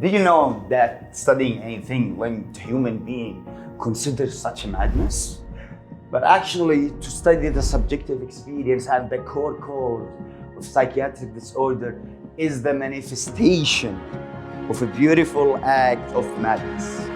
Did you know that studying anything linked to human being considers such a madness? But actually, to study the subjective experience and the core cause of psychiatric disorder is the manifestation of a beautiful act of madness.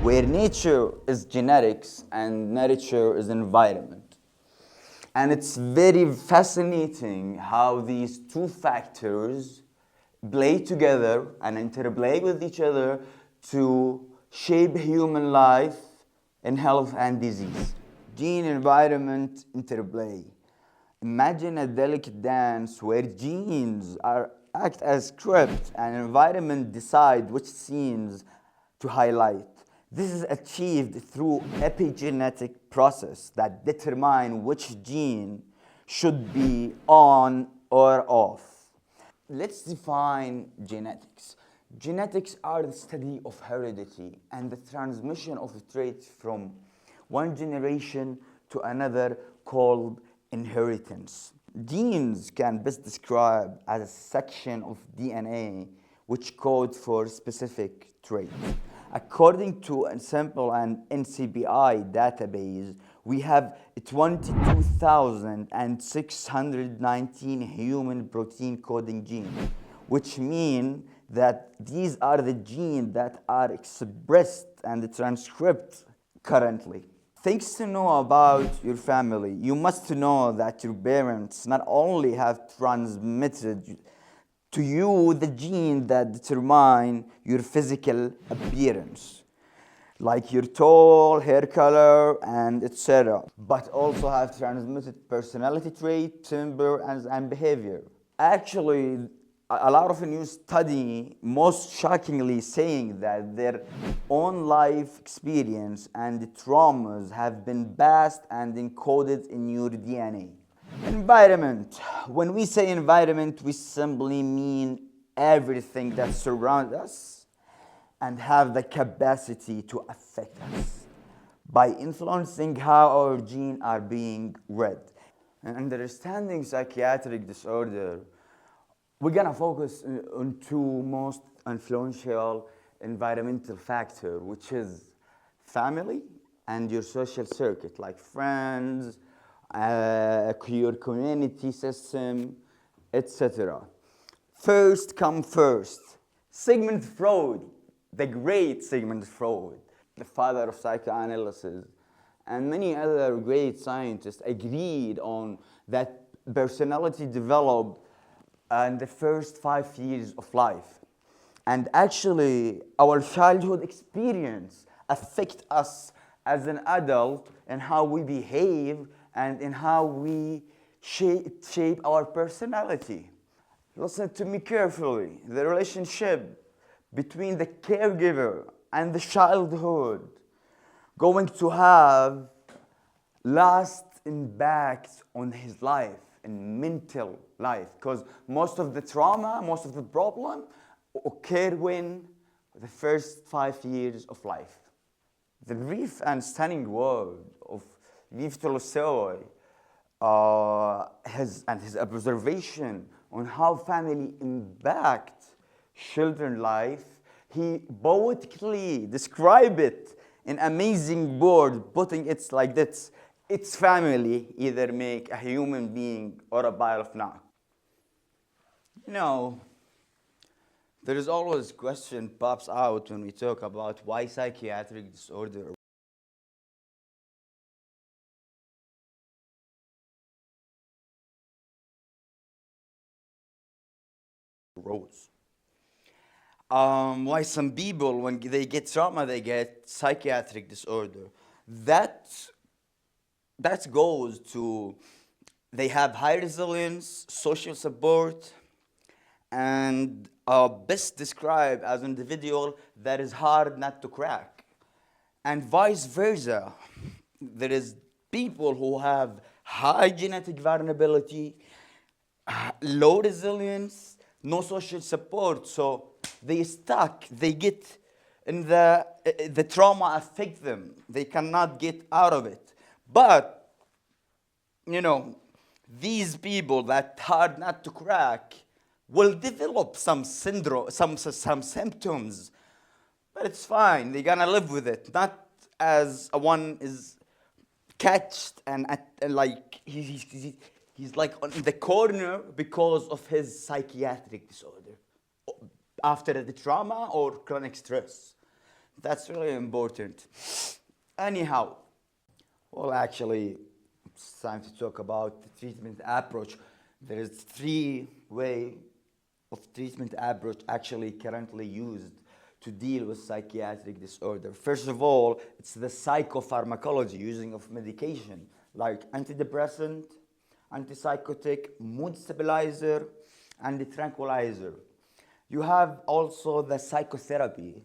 Where nature is genetics and nurture is environment. And it's very fascinating how these two factors play together and interplay with each other to shape human life in health and disease. Gene-environment interplay. Imagine a delicate dance where genes act as script and environment decide which scenes to highlight. This is achieved through epigenetic process that determine which gene should be on or off. Let's define genetics. Genetics are the study of heredity and the transmission of traits from one generation to another called inheritance. Genes can best described as a section of DNA which code for specific traits. According to a sample and NCBI database, we have 22,619 human protein coding genes, which mean that these are the genes that are expressed and transcribed currently. Things to know about your family. You must know that your parents not only have transmitted to you the genes that determine your physical appearance, like your tall, hair color, and etc., but also have transmitted personality trait, temper, and behavior. Actually, a lot of new study, most shockingly, saying that their own life experience and traumas have been passed and encoded in your DNA. Environment. When we say environment, we simply mean everything that surrounds us and have the capacity to affect us by influencing how our genes are being read. And understanding psychiatric disorder, we're gonna focus on two most influential environmental factors, which is family and your social circuit, like friends, your community system, etc. First come first. Sigmund Freud, the great Sigmund Freud, the father of psychoanalysis, and many other great scientists agreed on that personality developed in the first 5 years of life. And actually, our childhood experience affects us as an adult and how we behave and in how we shape our personality. Listen to me carefully. The relationship between the caregiver and the childhood going to have last impact on his life and mental life, because most of the trauma, most of the problem occur when the first 5 years of life. The brief and stunning word of Lev Tolstoy, his observation on how family impact children's life, he poetically described it in amazing word, putting it like this: its family either make a human being or a pile of knock. You know, There is always question pops out when we talk about why psychiatric disorder arose. Why some people, when they get trauma, they get psychiatric disorder. That that goes to they have high resilience, social support, and best described as an individual that is hard not to crack. And vice versa. There is people who have high genetic vulnerability, low resilience, no social support, so they stuck. They get in the trauma affect them. They cannot get out of it. But you know, these people that hard not to crack will develop some syndrome, some symptoms, but it's fine. They're gonna live with it. Not as one is catched and like he's like on the corner because of his psychiatric disorder after the trauma or chronic stress. That's really important. Anyhow, well, actually, it's time to talk about the treatment approach. There is three way of treatment approach actually currently used to deal with psychiatric disorder. First of all, it's the psychopharmacology, using of medication like antidepressant, antipsychotic, mood stabilizer, and the tranquilizer. You have also the psychotherapy.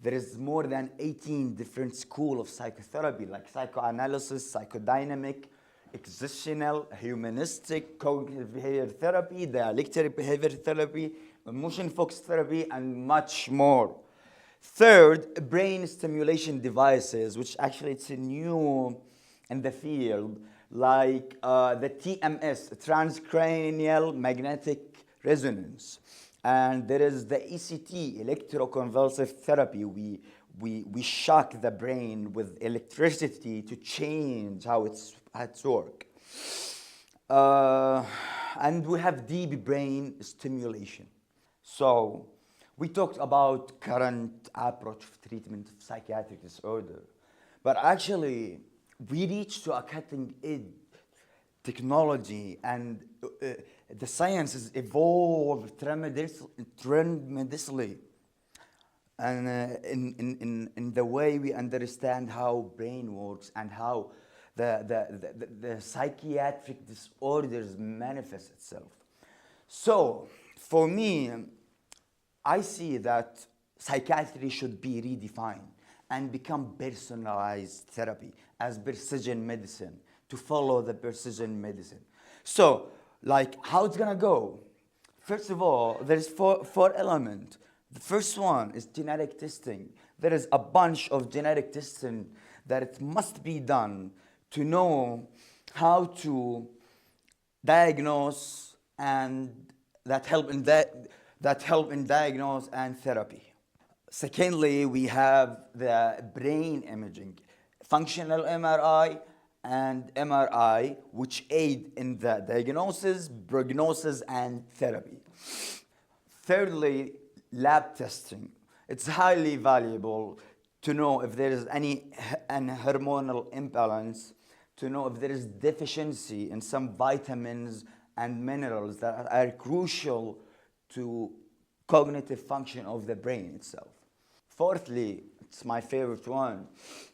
There is more than 18 different schools of psychotherapy, like psychoanalysis, psychodynamic, existential, humanistic, cognitive behavior therapy, dialectic behavior therapy, emotion focused therapy, and much more. Third, brain stimulation devices, which actually it's a new in the field, like the TMS, transcranial magnetic resonance. And there is the ECT, electroconvulsive therapy. We shock the brain with electricity to change how it's work. And we have deep brain stimulation. So we talked about current approach of treatment of psychiatric disorder, but actually we reached to a cutting edge technology, and the science has evolved tremendously, and in the way we understand how brain works and how the psychiatric disorders manifest itself. So for me, I see that psychiatry should be redefined and become personalized therapy as precision medicine, to follow the precision medicine. So, like, how it's gonna go? First of all, there's four elements. The first one is genetic testing. There is a bunch of genetic testing that it must be done to know how to diagnose, and that help in diagnose and therapy. Secondly, we have the brain imaging, functional MRI and MRI, which aid in the diagnosis, prognosis, and therapy. Thirdly, lab testing. It's highly valuable to know if there is any hormonal imbalance, to know if there is deficiency in some vitamins and minerals that are crucial to cognitive function of the brain itself. Fourthly, it's my favorite one,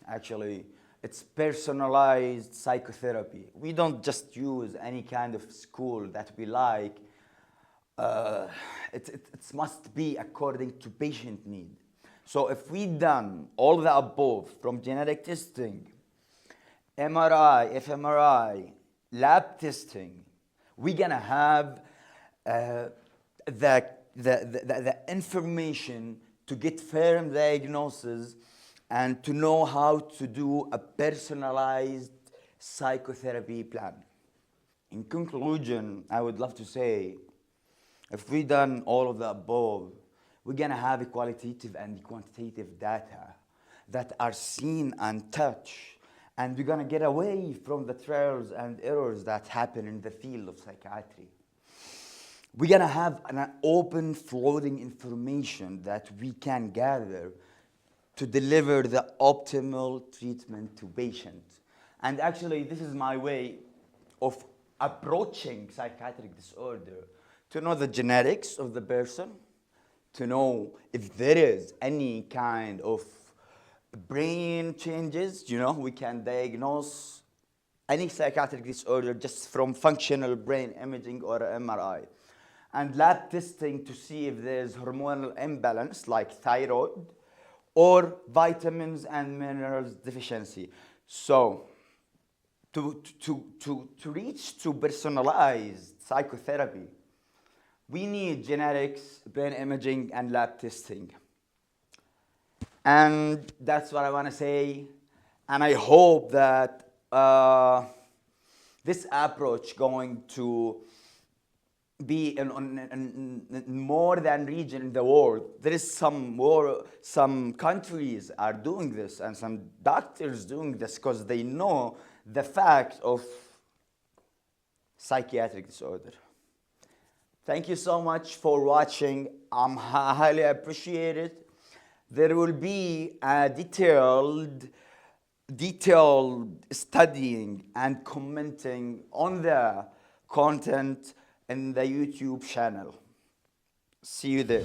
actually, it's personalized psychotherapy. We don't just use any kind of school that we like. It must be according to patient need. So if we done all the above, from genetic testing, MRI, fMRI, lab testing, we're gonna have the information to get firm diagnosis and to know how to do a personalized psychotherapy plan. In conclusion, I would love to say, if we done all of the above, we're gonna have a qualitative and quantitative data that are seen and touched, and we're gonna get away from the trials and errors that happen in the field of psychiatry. we're gonna have an open floating information that we can gather to deliver the optimal treatment to patients. And actually, this is my way of approaching psychiatric disorder, to know the genetics of the person, to know if there is any kind of brain changes. We can diagnose any psychiatric disorder just from functional brain imaging or MRI. And lab testing to see if there's hormonal imbalance like thyroid or vitamins and minerals deficiency. So to reach to personalized psychotherapy, we need genetics, brain imaging, and lab testing. And that's what I want to say. And I hope that this approach going to be in more than region in the world. There is some countries are doing this and some doctors doing this because they know the fact of psychiatric disorder. Thank you so much for watching. I'm highly appreciate it. There will be a detailed studying and commenting on the content in the YouTube channel. See you there.